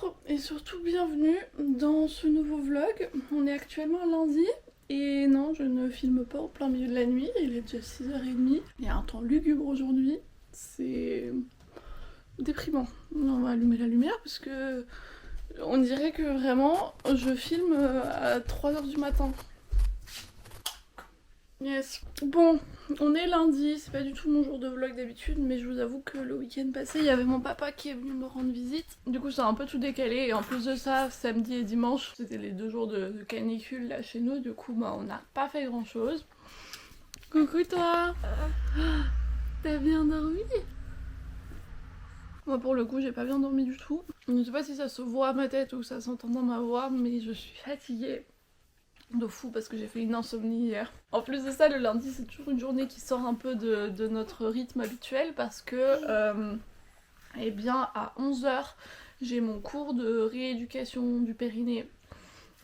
Bonjour et surtout bienvenue dans ce nouveau vlog. On est actuellement lundi et non, je ne filme pas au plein milieu de la nuit, il est déjà 6h30. Il y a un temps lugubre aujourd'hui, c'est déprimant. On va allumer la lumière parce que on dirait que vraiment je filme à 3h du matin. Yes. Bon, on est lundi, c'est pas du tout mon jour de vlog d'habitude, mais je vous avoue que le week-end passé, il y avait mon papa qui est venu me rendre visite. Du coup, ça a un peu tout décalé, et en plus de ça, samedi et dimanche, c'était les 2 jours de canicule là chez nous, du coup, bah, on n'a pas fait grand chose. Coucou toi. T'as bien dormi? Moi, pour le coup, j'ai pas bien dormi du tout. Je ne sais pas si ça se voit à ma tête ou ça s'entend dans ma voix, mais je suis fatiguée de fou parce que j'ai fait une insomnie hier. En plus de ça, le lundi c'est toujours une journée qui sort un peu de notre rythme habituel parce que eh bien à 11h j'ai mon cours de rééducation du périnée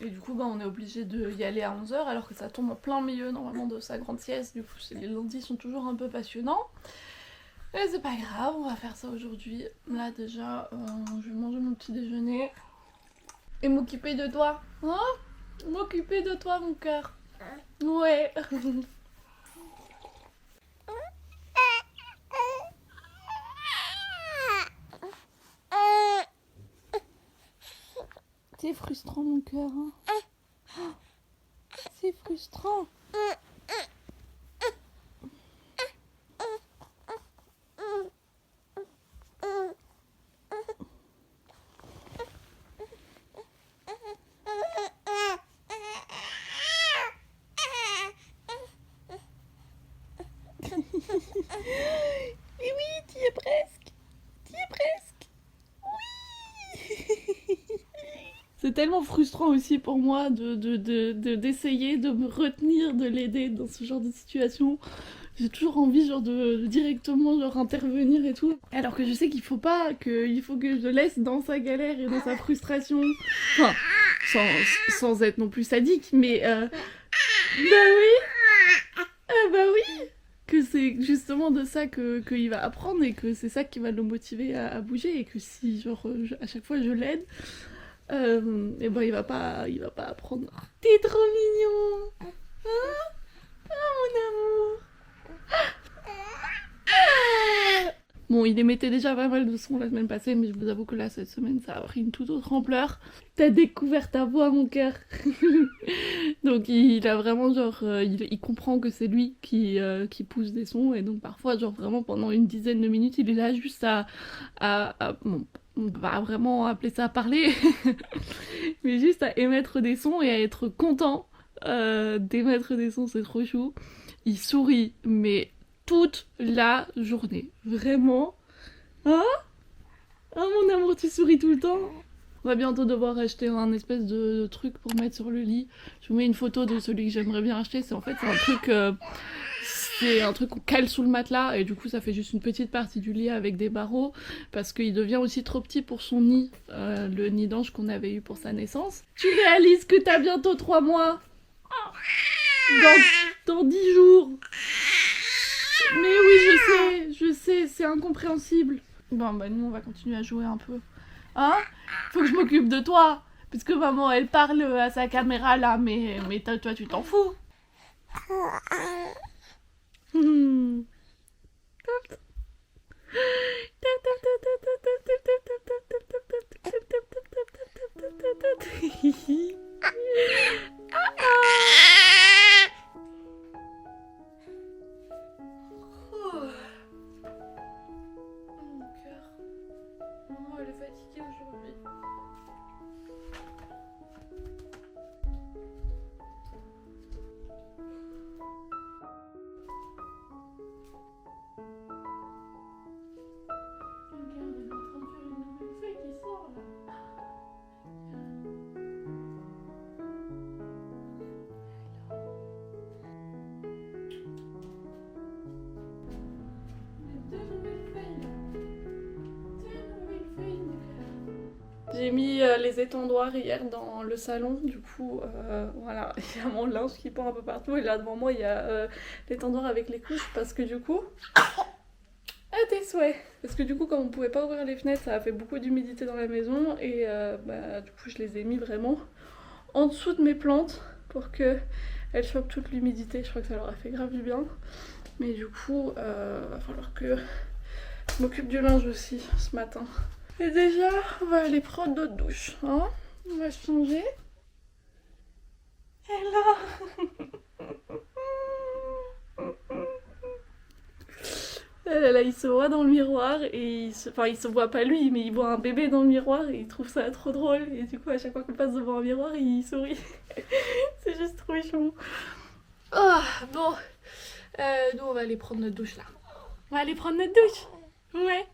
et du coup bah, on est obligé d'y aller à 11h alors que ça tombe en plein milieu normalement de sa grande sieste. Du coup les lundis sont toujours un peu passionnants. Mais c'est pas grave, on va faire ça aujourd'hui. Là déjà je vais manger mon petit déjeuner et m'occuper de toi. Hein? M'occuper de toi, mon cœur. Ouais. C'est frustrant, mon cœur. Hein. C'est frustrant. Mais oui, t'y es presque. T'y es presque. Oui. C'est tellement frustrant aussi pour moi d'essayer de me retenir, de l'aider dans ce genre de situation. J'ai toujours envie genre de directement genre intervenir et tout. Alors que je sais qu'il faut pas, qu'il faut que je le laisse dans sa galère et dans sa frustration. Enfin, sans être non plus sadique, mais bah oui. Ah bah oui. Que c'est justement de ça qu'il va apprendre et que c'est ça qui va le motiver à bouger et que si genre à chaque fois je l'aide, et ben il va pas apprendre. T'es trop mignon. Hein? Oh mon amour. Bon, il émettait déjà pas mal de sons la semaine passée, mais je vous avoue que là, cette semaine, ça a pris une toute autre ampleur. T'as découvert ta voix, mon cœur. Donc il a vraiment genre, il comprend que c'est lui qui pousse des sons, et donc parfois, genre vraiment pendant une dizaine de minutes, il est là juste bon, on peut pas vraiment appeler ça parler, mais juste à émettre des sons et à être content d'émettre des sons, c'est trop chou. Il sourit, mais toute la journée. Vraiment. Hein? Oh mon amour, tu souris tout le temps. On va bientôt devoir acheter un espèce de truc pour mettre sur le lit. Je vous mets une photo de celui que j'aimerais bien acheter. C'est un truc qu'on cale sous le matelas et du coup ça fait juste une petite partie du lit avec des barreaux parce qu'il devient aussi trop petit pour son nid, le nid d'ange qu'on avait eu pour sa naissance. Tu réalises que t'as bientôt 3 mois? Dans 10 jours. Mais oui, je sais, c'est incompréhensible. Bon, bah nous, on va continuer à jouer un peu. Hein? Faut que je m'occupe de toi. Puisque maman, elle parle à sa caméra, là, mais toi, tu t'en fous. Maman, elle est fatiguée aujourd'hui. Regarde, elle est en train de faire une nouvelle feuille qui sort là. J'ai mis les étendoirs hier dans le salon, du coup voilà, il y a mon linge qui pend un peu partout et là devant moi il y a l'étendoir avec les couches parce que du coup... Ah t'es Nice, ouais. Parce que du coup, comme on pouvait pas ouvrir les fenêtres, ça a fait beaucoup d'humidité dans la maison. Et du coup, je les ai mis vraiment en dessous de mes plantes pour que elles chopent toute l'humidité. Je crois que ça leur a fait grave du bien. Mais du coup, va falloir que je m'occupe du linge aussi ce matin. Et déjà, on va aller prendre notre douche. Hein, on va changer. Et là là, il se voit dans le miroir et enfin il se voit pas lui, mais il voit un bébé dans le miroir et il trouve ça trop drôle. Et du coup, à chaque fois qu'on passe devant un miroir, il sourit. C'est juste trop chou. Oh, bon, nous on va aller prendre notre douche là. On va aller prendre notre douche. Ouais,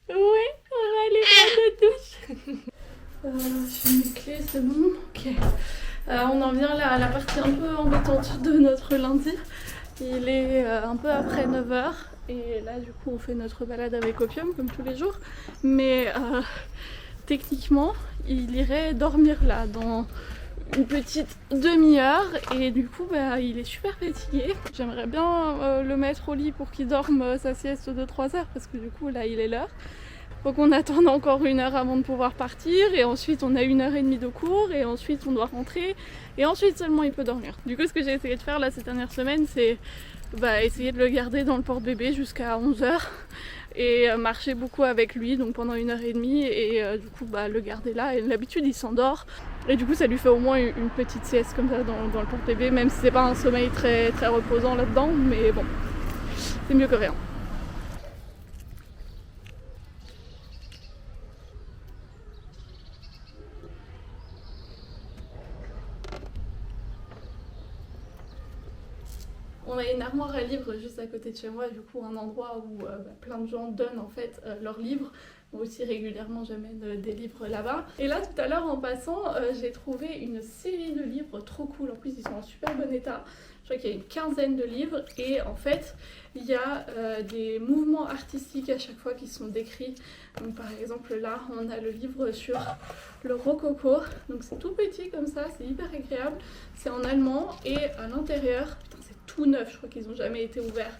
on va aller prendre notre douche. J'ai mes clés, c'est bon. Ok. On en vient là à la partie un peu embêtante de notre lundi. Il est un peu après 9h. Et là du coup on fait notre balade avec Opium comme tous les jours, mais techniquement il irait dormir là dans une petite demi-heure et du coup il est super fatigué. J'aimerais bien le mettre au lit pour qu'il dorme sa sieste de 3 heures parce que du coup là il est l'heure. Faut qu'on attende encore 1 heure avant de pouvoir partir et ensuite on a 1h30 de cours et ensuite on doit rentrer et ensuite seulement il peut dormir. Du coup ce que j'ai essayé de faire là ces dernières semaines c'est essayer de le garder dans le porte-bébé jusqu'à 11h et marcher beaucoup avec lui donc pendant 1h30 et du coup le garder là et d'habitude il s'endort et du coup ça lui fait au moins une petite sieste comme ça dans le porte-bébé même si c'est pas un sommeil très, très reposant là-dedans mais bon c'est mieux que rien. On a une armoire à livres juste à côté de chez moi, du coup un endroit où plein de gens donnent en fait leurs livres. Moi aussi régulièrement j'amène des livres là-bas. Et là tout à l'heure en passant j'ai trouvé une série de livres trop cool, en plus ils sont en super bon état. Je crois qu'il y a une quinzaine de livres et en fait il y a des mouvements artistiques à chaque fois qui sont décrits. Donc par exemple là on a le livre sur le rococo, donc c'est tout petit comme ça, c'est hyper agréable, c'est en allemand et à l'intérieur, tout neuf, je crois qu'ils n'ont jamais été ouverts.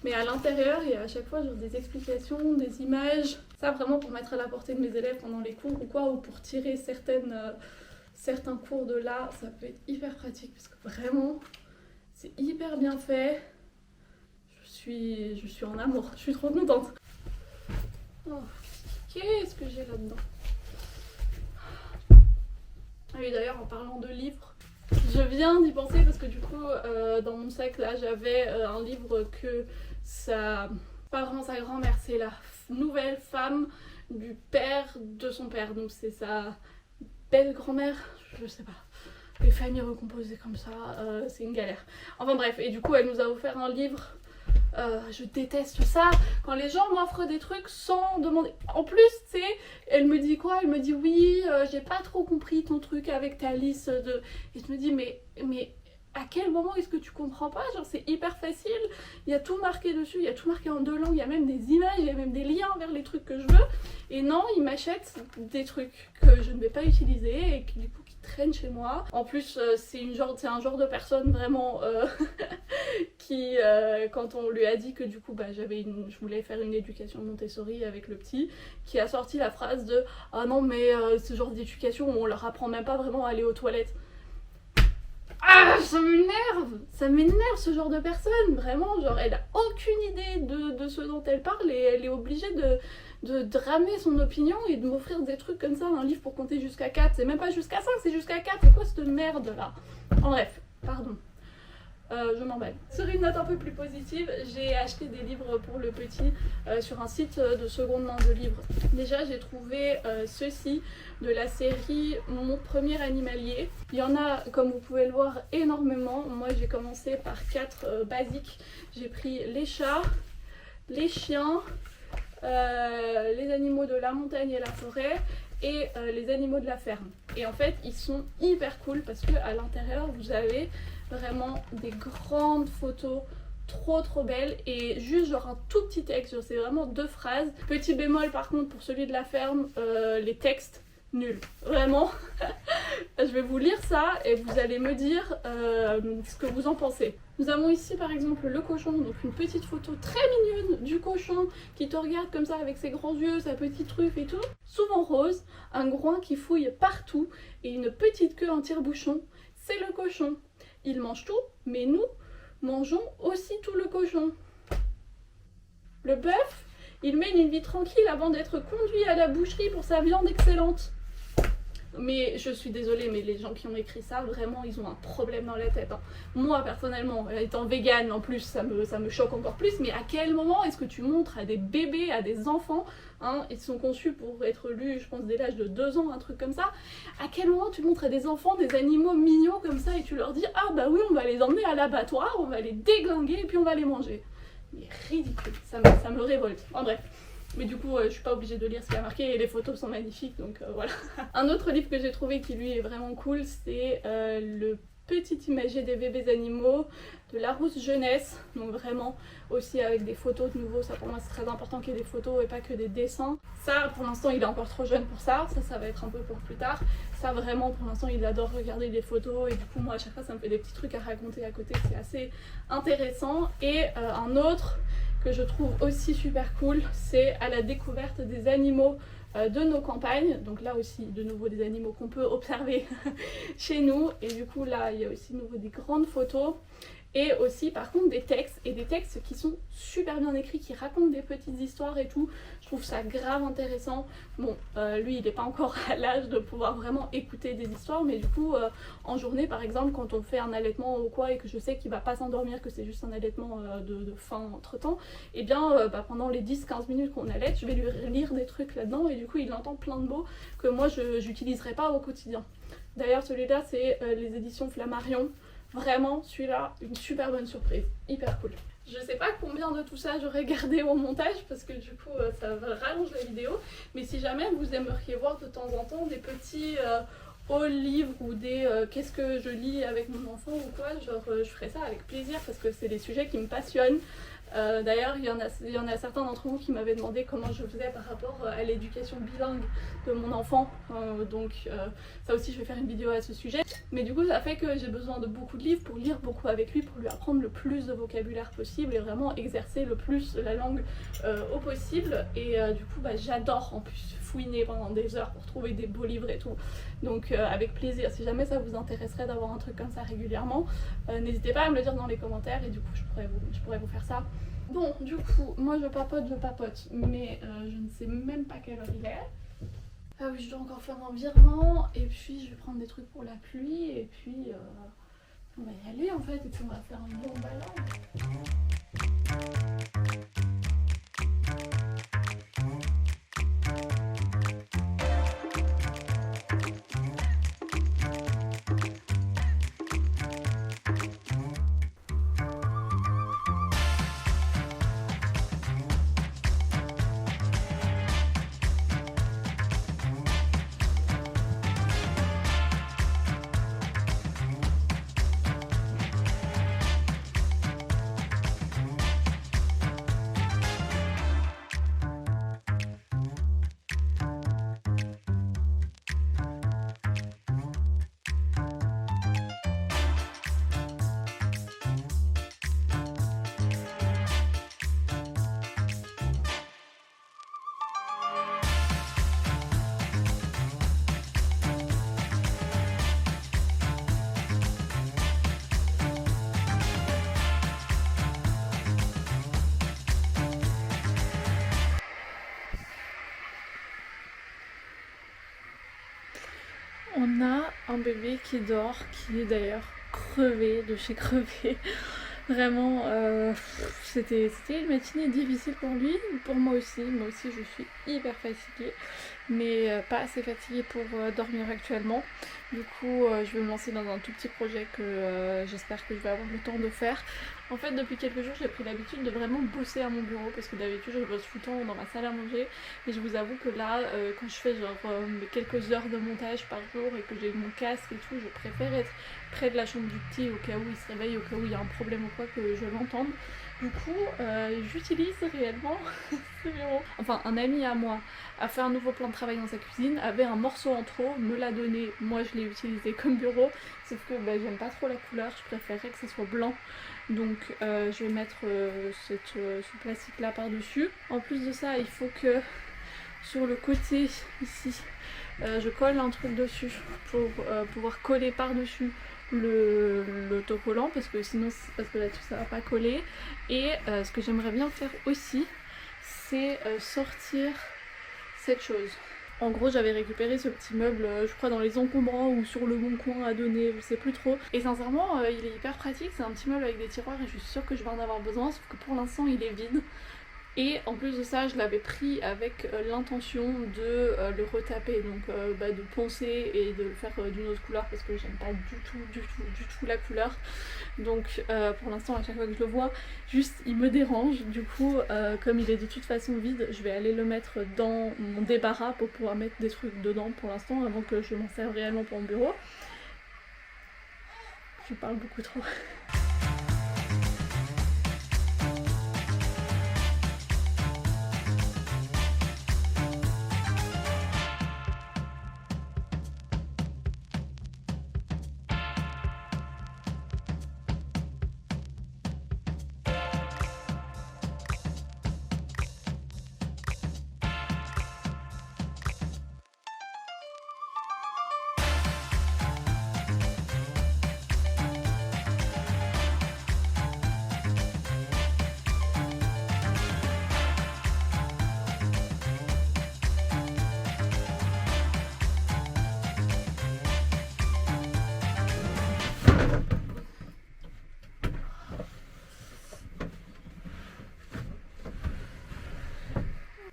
Mais à l'intérieur, il y a à chaque fois genre, des explications, des images. Ça vraiment pour mettre à la portée de mes élèves pendant les cours ou quoi, ou pour tirer certains cours de là, ça peut être hyper pratique parce que vraiment, c'est hyper bien fait. Je suis en amour, je suis trop contente. Oh, qu'est-ce que j'ai là-dedans? Ah oui, d'ailleurs, en parlant de livres, je viens d'y penser parce que du coup dans mon sac là j'avais un livre que sa grand-mère, c'est la nouvelle femme du père de son père, donc c'est sa belle grand-mère, je sais pas, les familles recomposées comme ça, c'est une galère. Enfin bref, et du coup elle nous a offert un livre. Je déteste ça quand les gens m'offrent des trucs sans demander. En plus, tu sais, elle me dit quoi? Elle me dit oui, j'ai pas trop compris ton truc avec ta liste de. Et je me dis mais à quel moment est-ce que tu comprends pas? Genre c'est hyper facile, il y a tout marqué dessus, il y a tout marqué en 2 langues, il y a même des images, il y a même des liens vers les trucs que je veux. Et non, ils m'achètent des trucs que je ne vais pas utiliser et qui du coup traîne chez moi. En plus c'est un genre de personne vraiment qui quand on lui a dit que du coup je voulais faire une éducation Montessori avec le petit, qui a sorti la phrase de ah non mais ce genre d'éducation on leur apprend même pas vraiment à aller aux toilettes. Ah, ça m'énerve ce genre de personne, vraiment, genre elle a aucune idée de ce dont elle parle et elle est obligée de ramener son opinion et de m'offrir des trucs comme ça, un livre pour compter jusqu'à 4, c'est même pas jusqu'à 5, c'est jusqu'à 4, c'est quoi cette merde là? En bref, pardon. Je m'emballe. Sur une note un peu plus positive, j'ai acheté des livres pour le petit sur un site de seconde main de livres. Déjà j'ai trouvé ceci de la série Mon premier animalier. Il y en a, comme vous pouvez le voir, énormément. Moi j'ai commencé par 4 basiques. J'ai pris les chats, les chiens, les animaux de la montagne et la forêt et les animaux de la ferme. Et en fait ils sont hyper cool parce que à l'intérieur vous avez vraiment des grandes photos trop belles et juste genre un tout petit texte, c'est vraiment 2 phrases. Petit bémol par contre pour celui de la ferme, les textes nuls, vraiment. Je vais vous lire ça et vous allez me dire ce que vous en pensez. Nous avons ici par exemple le cochon, donc une petite photo très mignonne du cochon qui te regarde comme ça avec ses grands yeux, sa petite truffe et tout. Souvent rose, un groin qui fouille partout et une petite queue en tire-bouchon. C'est le cochon. Il mange tout, mais nous mangeons aussi tout le cochon. Le bœuf, il mène une vie tranquille avant d'être conduit à la boucherie pour sa viande excellente. Mais je suis désolée, mais les gens qui ont écrit ça, vraiment, ils ont un problème dans la tête. Hein. Moi, personnellement, étant végane, en plus, ça me choque encore plus. Mais à quel moment est-ce que tu montres à des bébés, à des enfants, hein, ils sont conçus pour être lus, je pense, dès l'âge de 2 ans, un truc comme ça. À quel moment tu montres à des enfants des animaux mignons comme ça et tu leur dis « Ah bah oui, on va les emmener à l'abattoir, on va les déglinguer et puis on va les manger ». Mais ridicule, ça me révolte. En bref. Mais du coup, je suis pas obligée de lire ce qu'il y a marqué et les photos sont magnifiques, donc voilà. Un autre livre que j'ai trouvé qui lui est vraiment cool, c'est le petit imagier des bébés animaux de Larousse Jeunesse. Donc vraiment aussi avec des photos de nouveau, ça pour moi c'est très important qu'il y ait des photos et pas que des dessins. Ça pour l'instant il est encore trop jeune pour ça, ça va être un peu pour plus tard. Ça vraiment pour l'instant il adore regarder des photos et du coup moi à chaque fois ça me fait des petits trucs à raconter à côté, c'est assez intéressant. Et un autre que je trouve aussi super cool, c'est à la découverte des animaux de nos campagnes. Donc là aussi de nouveau des animaux qu'on peut observer chez nous et du coup là il y a aussi de nouveau des grandes photos et aussi par contre des textes et des textes qui sont super bien écrits, qui racontent des petites histoires et tout. Je trouve ça grave intéressant. Bon lui il n'est pas encore à l'âge de pouvoir vraiment écouter des histoires, mais du coup en journée par exemple quand on fait un allaitement ou quoi et que je sais qu'il va pas s'endormir, que c'est juste un allaitement de faim entre temps, et bien pendant les 10-15 minutes qu'on allaite je vais lui lire des trucs là-dedans et du coup il entend plein de mots que moi je n'utiliserai pas au quotidien. D'ailleurs celui-là c'est les éditions Flammarion. Vraiment, celui-là, une super bonne surprise, hyper cool. Je sais pas combien de tout ça j'aurais gardé au montage parce que du coup ça rallonge la vidéo, mais si jamais vous aimeriez voir de temps en temps des petits haul livres ou des qu'est-ce que je lis avec mon enfant ou quoi, genre je ferai ça avec plaisir parce que c'est des sujets qui me passionnent. D'ailleurs, il y en a certains d'entre vous qui m'avaient demandé comment je faisais par rapport à l'éducation bilingue de mon enfant. Donc ça aussi, je vais faire une vidéo à ce sujet. Mais du coup, ça fait que j'ai besoin de beaucoup de livres pour lire beaucoup avec lui, pour lui apprendre le plus de vocabulaire possible et vraiment exercer le plus la langue au possible. Et du coup, j'adore en plus fouiner pendant des heures pour trouver des beaux livres et tout. Donc avec plaisir, si jamais ça vous intéresserait d'avoir un truc comme ça régulièrement, n'hésitez pas à me le dire dans les commentaires et du coup je pourrais vous faire ça. Bon, du coup, moi je papote, mais je ne sais même pas quelle heure il est. Ah oui, je dois encore faire un virement et puis je vais prendre des trucs pour la pluie et puis on va y aller en fait et puis on va faire un bon balade. On a un bébé qui dort, qui est d'ailleurs crevé, de chez crevé. Vraiment, c'était une matinée difficile pour lui, pour moi aussi. Moi aussi, je suis hyper fatiguée, mais pas assez fatiguée pour dormir actuellement. Du coup, je vais me lancer dans un tout petit projet que j'espère que je vais avoir le temps de faire. En fait, depuis quelques jours, j'ai pris l'habitude de vraiment bosser à mon bureau parce que d'habitude, je bosse tout le temps dans ma salle à manger. Et je vous avoue que là, quand je fais genre mes quelques heures de montage par jour et que j'ai mon casque et tout, je préfère être près de la chambre du petit au cas où il se réveille, au cas où il y a un problème ou quoi, que je l'entende. Du coup, j'utilise réellement ce bureau. Enfin, un ami à moi a fait un nouveau plan de travail dans sa cuisine, avait un morceau en trop, me l'a donné, moi je l'ai utilisé comme bureau, sauf que bah, j'aime pas trop la couleur, je préférerais que ça soit blanc. Donc je vais mettre ce plastique là par dessus. En plus de ça, il faut que sur le côté ici, je colle un truc dessus pour pouvoir coller par dessus l'autocollant, parce que sinon parce que là-dessus ça va pas coller. Et ce que j'aimerais bien faire aussi, c'est sortir cette chose. En gros, j'avais récupéré ce petit meuble, je crois dans les encombrants ou sur le bon coin à donner, je sais plus trop. Et sincèrement, il est hyper pratique, c'est un petit meuble avec des tiroirs et je suis sûre que je vais en avoir besoin, sauf que pour l'instant il est vide. Et en plus de ça, je l'avais pris avec l'intention de le retaper, donc de poncer et de le faire d'une autre couleur parce que j'aime pas du tout la couleur. Donc pour l'instant, à chaque fois que je le vois, juste il me dérange. Du coup, comme il est de toute façon vide, je vais aller le mettre dans mon débarras pour pouvoir mettre des trucs dedans pour l'instant avant que je m'en serve réellement pour mon bureau. Je parle beaucoup trop.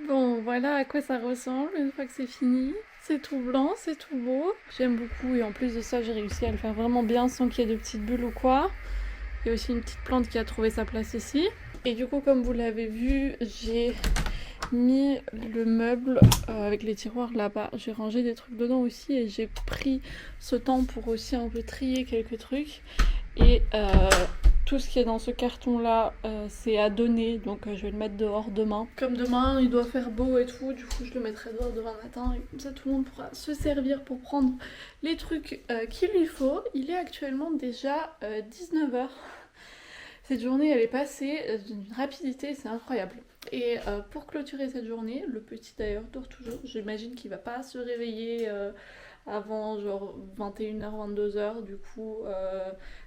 Bon, voilà à quoi ça ressemble une fois que c'est fini. C'est tout blanc, c'est tout beau. J'aime beaucoup et en plus de ça, j'ai réussi à le faire vraiment bien sans qu'il y ait de petites bulles ou quoi. Il y a aussi une petite plante qui a trouvé sa place ici. Et du coup, comme vous l'avez vu, j'ai mis le meuble avec les tiroirs là-bas. J'ai rangé des trucs dedans aussi et j'ai pris ce temps pour aussi un peu trier quelques trucs. Et tout ce qui est dans ce carton là c'est à donner, donc je vais le mettre dehors demain. Comme demain il doit faire beau et tout, du coup je le mettrai dehors demain matin et comme ça tout le monde pourra se servir pour prendre les trucs qu'il lui faut. Il est actuellement déjà 19h. Cette journée elle est passée d'une rapidité, c'est incroyable. Et pour clôturer cette journée, le petit d'ailleurs dort toujours, j'imagine qu'il va pas se réveiller avant genre 21h, 22h. Du coup,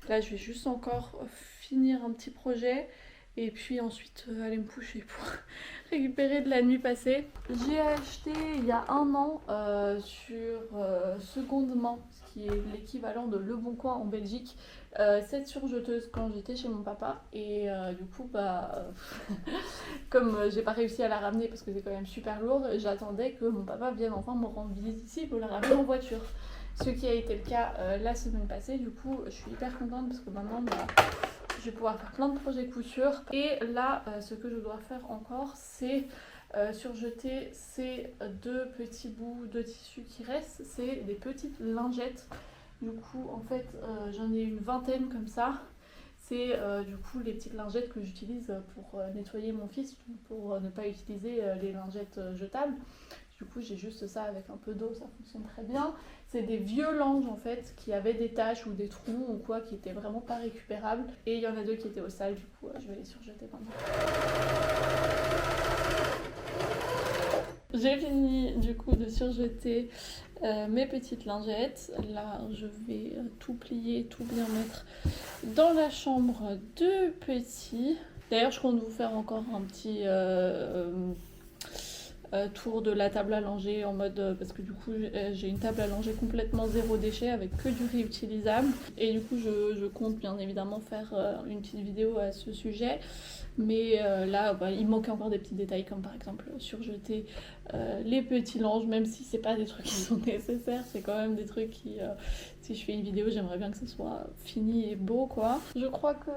là je vais juste encore finir un petit projet et puis ensuite aller me coucher pour récupérer de la nuit passée. J'ai acheté il y a un an sur seconde main, ce qui est l'équivalent de Le Bon Coin en Belgique, cette surjeteuse quand j'étais chez mon papa. Et du coup, comme j'ai pas réussi à la ramener parce que c'est quand même super lourd, j'attendais que mon papa vienne enfin me rendre visite ici pour la ramener en voiture. Ce qui a été le cas la semaine passée. Du coup, je suis hyper contente parce que maintenant, je vais pouvoir faire plein de projets couture. Et là, ce que je dois faire encore, c'est surjeter ces deux petits bouts de tissu qui restent. C'est des petites lingettes. Du coup, en fait, j'en ai une vingtaine comme ça. C'est du coup les petites lingettes que j'utilise pour nettoyer mon fils, pour ne pas utiliser les lingettes jetables. Du coup, j'ai juste ça avec un peu d'eau, ça fonctionne très bien. C'est des vieux langes en fait qui avaient des taches ou des trous ou quoi qui étaient vraiment pas récupérables. Et il y en a deux qui étaient au sale, du coup je vais les surjeter maintenant. J'ai fini du coup de surjeter mes petites lingettes. Là je vais tout plier, tout bien mettre dans la chambre de petit. D'ailleurs je compte vous faire encore un petit tour de la table à langer en mode parce que du coup j'ai une table à langer complètement zéro déchet avec que du réutilisable et du coup je compte bien évidemment faire une petite vidéo à ce sujet, mais là il manquait encore des petits détails comme par exemple surjeter les petits linges, même si c'est pas des trucs qui sont nécessaires, c'est quand même des trucs qui si je fais une vidéo j'aimerais bien que ce soit fini et beau quoi. Je crois que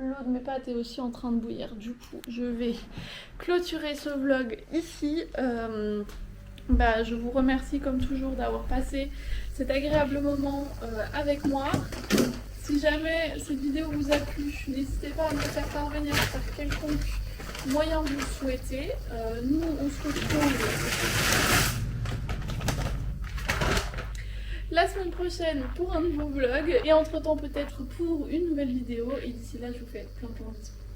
l'eau de mes pâtes est aussi en train de bouillir, du coup je vais clôturer ce vlog ici. Je vous remercie comme toujours d'avoir passé cet agréable moment avec moi. Si jamais cette vidéo vous a plu, n'hésitez pas à me faire parvenir par quelconque moyen vous le souhaitez. Nous, on se retrouve la semaine prochaine pour un nouveau vlog et entre temps peut-être pour une nouvelle vidéo. Et d'ici là, je vous fais plein de bisous.